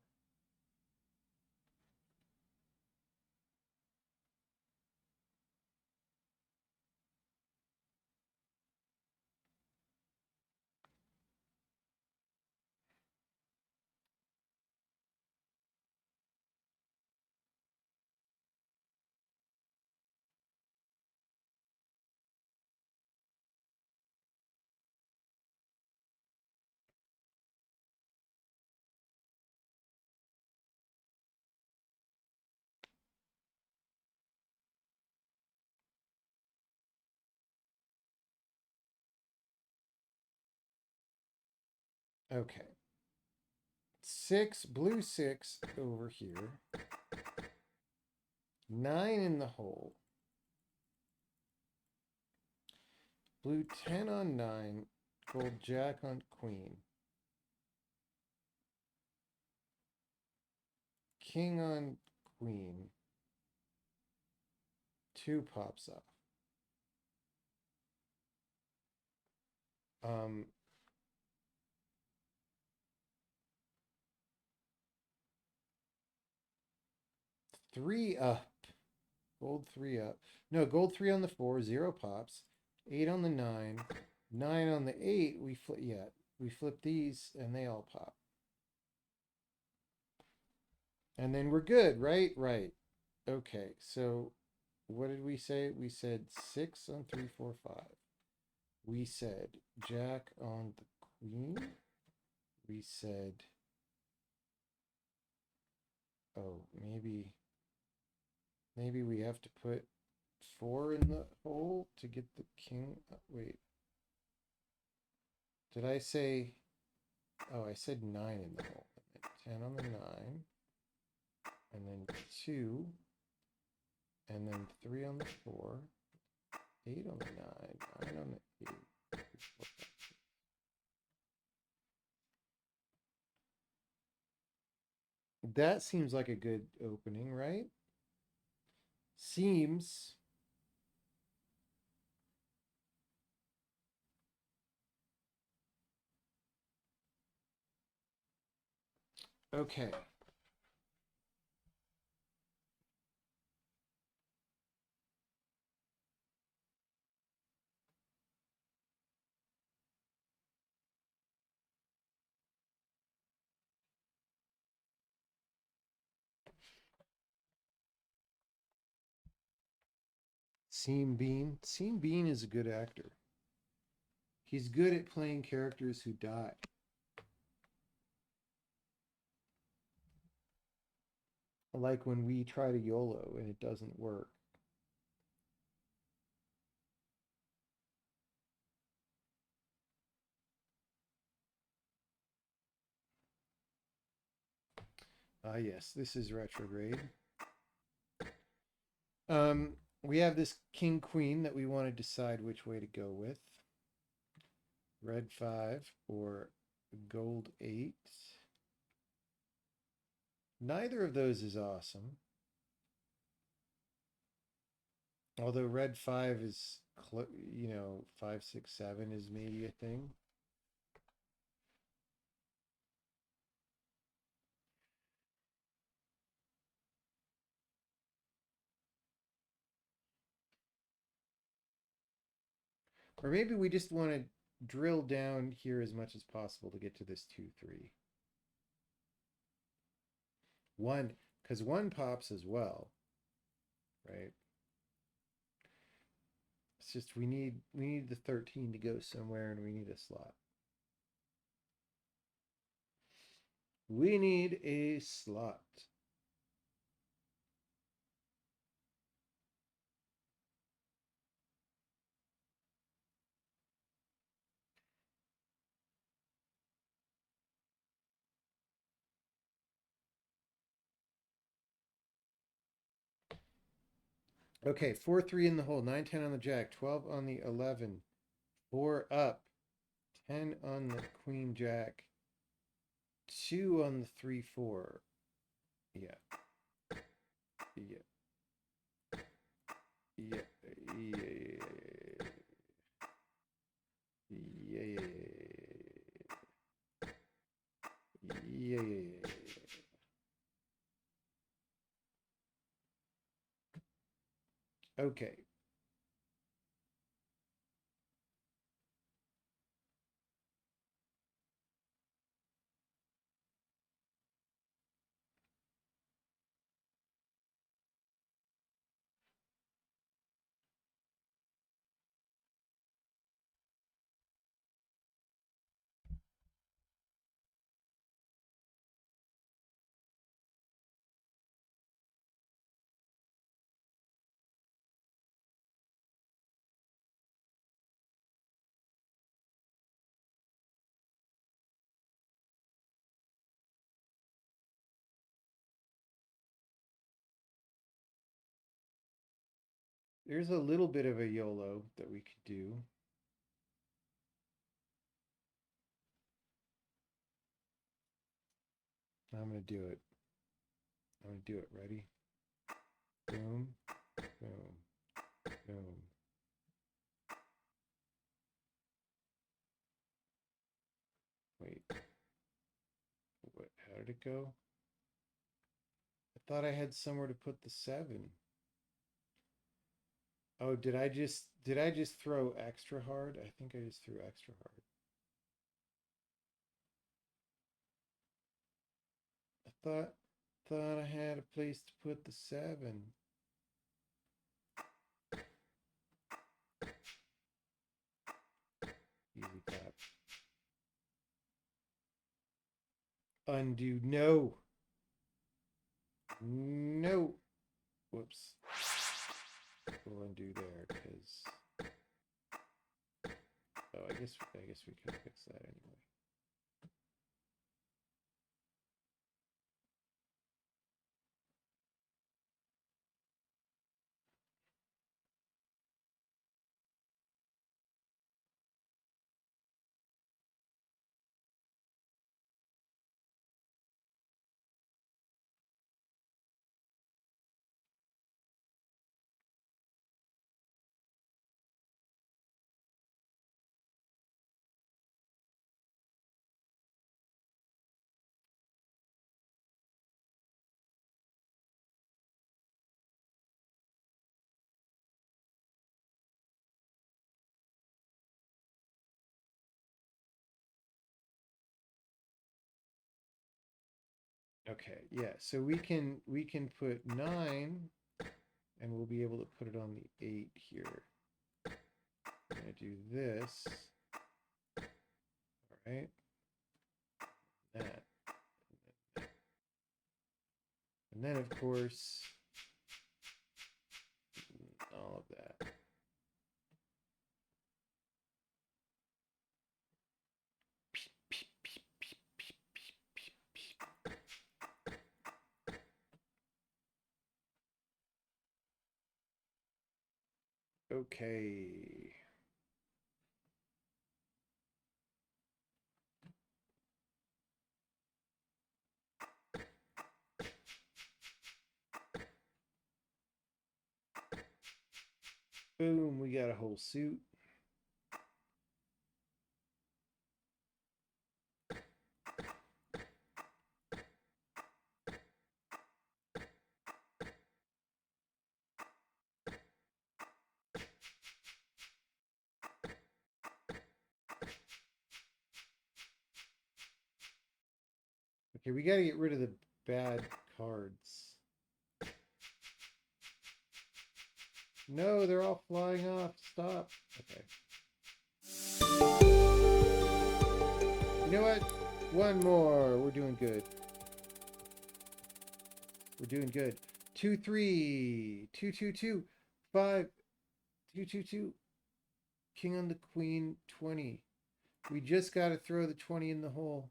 Okay. 6, blue 6 over here. 9 in the hole. Blue 10 on 9. Gold jack on queen. King on queen. 2 pops off. Um, 3 up. Gold 3 up. No, gold 3 on the 4. 0 pops. 8 on the 9. 9 on the 8. We flip. Yeah, we flip these and they all pop. And then we're good, right? Right. Okay, so what did we say? We said 6 on 3, 4, 5. We said jack on the queen. We said, oh, maybe we have to put 4 in the hole to get the king. Wait, did I say? Oh, I said 9 in the hole. 10 on the 9, and then 2, and then 3 on the 4, 8 on the 9, 9 on the 8. That seems like a good opening, right? Seems. Okay. Seam Bean. Seam Bean is a good actor. He's good at playing characters who die. Like when we try to YOLO and it doesn't work. Ah, yes, this is retrograde. We have this king queen that we want to decide which way to go with. Red 5 or gold 8. Neither of those is awesome. Although red 5 is, 5, 6, 7 is maybe a thing. Or maybe we just want to drill down here as much as possible to get to this 2, 3. 1, because 1 pops as well, right? It's just we need the 13 to go somewhere and we need a slot. We need a slot. Okay, 4, 3 in the hole, 9, 10 on the jack, 12 on the 11, 4 up, 10 on the queen jack, 2 on the 3, 4. Yeah. Yeah. Yeah. Yeah. Yeah. Yeah. Okay. There's a little bit of a YOLO that we could do. I'm gonna do it. I'm gonna do it. Ready? Boom, boom, boom. Wait. What? How did it go? I thought I had somewhere to put the 7. Oh, did I just throw extra hard? I think I just threw extra hard. I thought I had a place to put the 7. Easy clap. Undo. No. No. Whoops. We'll undo there because oh, I guess we can fix that anyway. Okay, yeah, so we can put 9 and we'll be able to put it on the 8 here. I'm gonna do this. All right. That. And then of course all of that. Okay. Boom, we got a whole suit. Okay, we got to get rid of the bad cards. No, they're all flying off. Stop. Okay. You know what? One more. We're doing good. We're doing good. 2, 3, 2, 2, 2, 5, 2, 2, 2. King on the queen, 20. We just got to throw the 20 in the hole.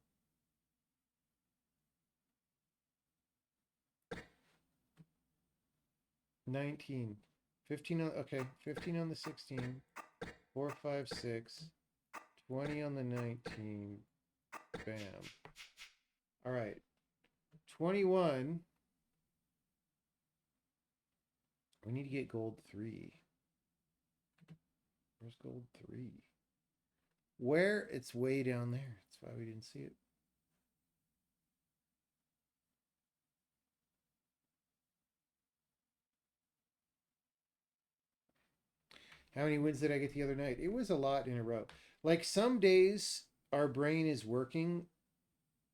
$19. 15 on, okay, 15 on the 16. 4, 5, 6. 20 on the 19. Bam. All right. 21. We need to get gold 3. Where's gold 3? Where? It's way down there. That's why we didn't see it. How many wins did I get the other night? It was a lot in a row. Like some days our brain is working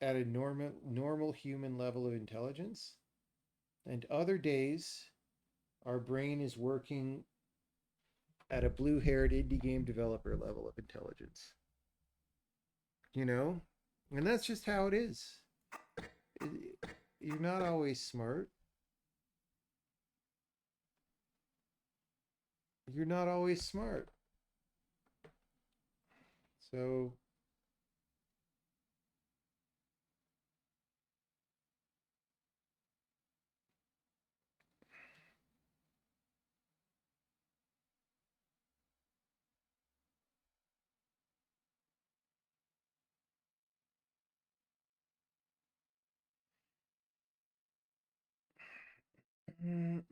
at a normal human level of intelligence, and other days our brain is working at a blue-haired indie game developer level of intelligence. You know? And that's just how it is. You're not always smart. You're not always smart. So Now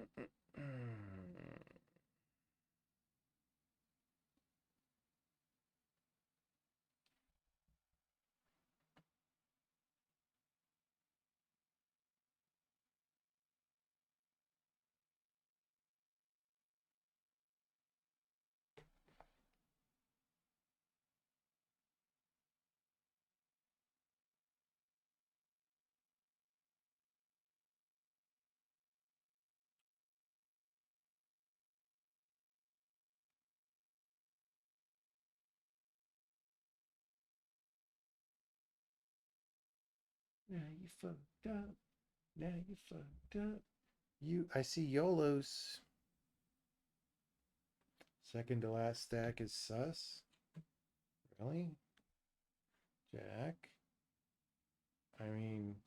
you fucked up. Now you fucked up. I see YOLOs. Second to last stack is sus. Really? Jack? I mean,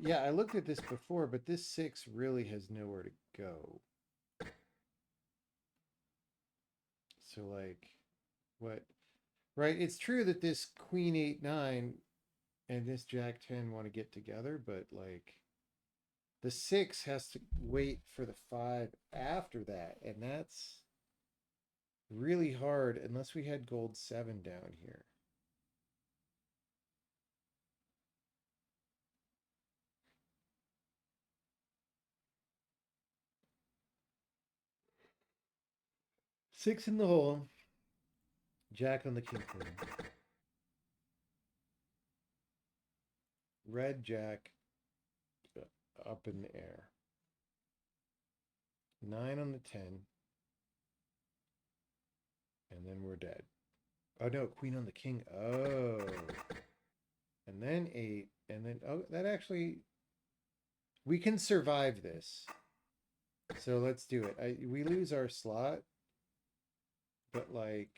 yeah, I looked at this before, but this 6 really has nowhere to go. So like, what? Right, it's true that this queen 8-9 and this jack 10 want to get together, but like the 6 has to wait for the 5 after that, and that's really hard unless we had gold 7 down here. Six in the hole. Jack on the king queen. Red jack up in the air. 9 on the 10. And then we're dead. Oh no, queen on the king. Oh. And then 8. And then, oh, that actually, we can survive this. So let's do it. We lose our slot. But like,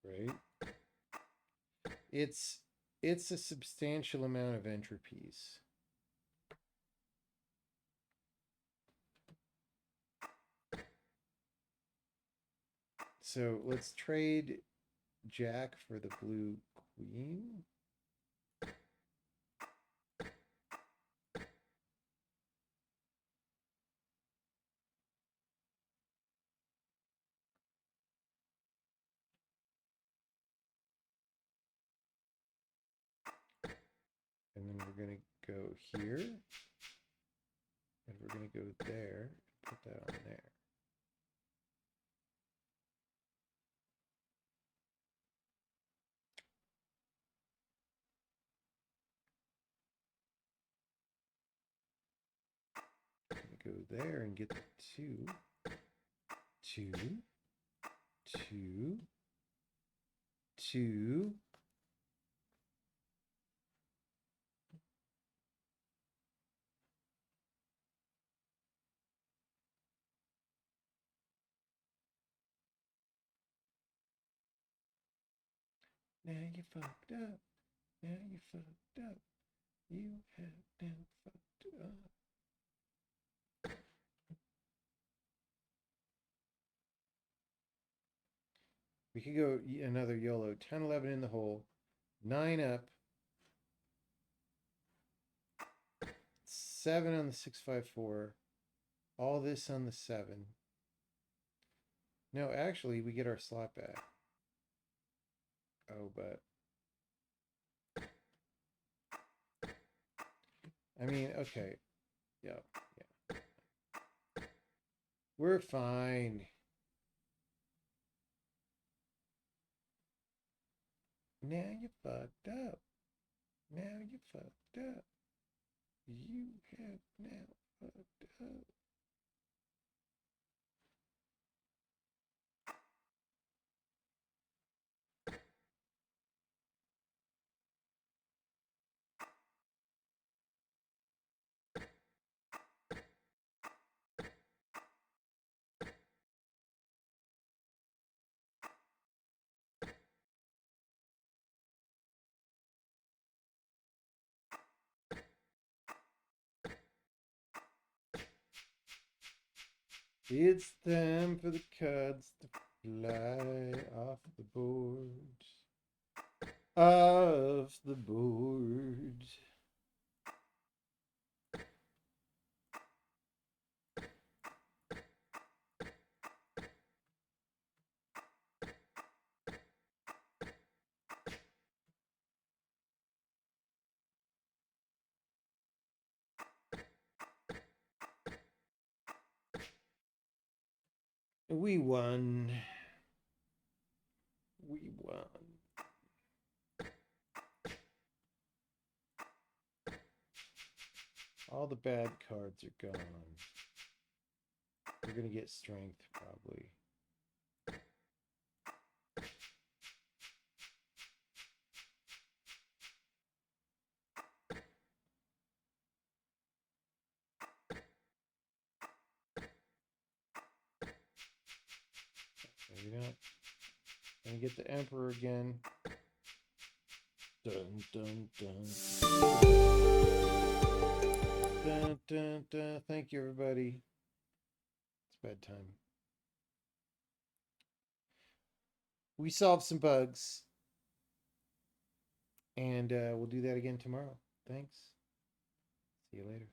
right? It's a substantial amount of entropies. So let's trade Jack for the blue queen. And then we're going to go here. And we're going to go there and put that on there. Go there and get the 2, 2, 2, 2. Now you fucked up. Now you fucked up. You have now fucked up. We could go another YOLO. 10, 11 in the hole. 9 up. 7 on the 6-5-4. All this on the 7. No, actually, we get our slot back. Oh, but... I mean, okay. Yeah. We're fine. Now you fucked up. Now you fucked up. You have now fucked up. It's time for the cards to fly off the board. of the board. We won. We won. All the bad cards are gone. We're going to get strength, probably. Maybe not. And get the Emperor again. Dun, dun, dun. Dun, dun, dun. Thank you, everybody. It's bedtime. We solved some bugs. And we'll do that again tomorrow. Thanks. See you later.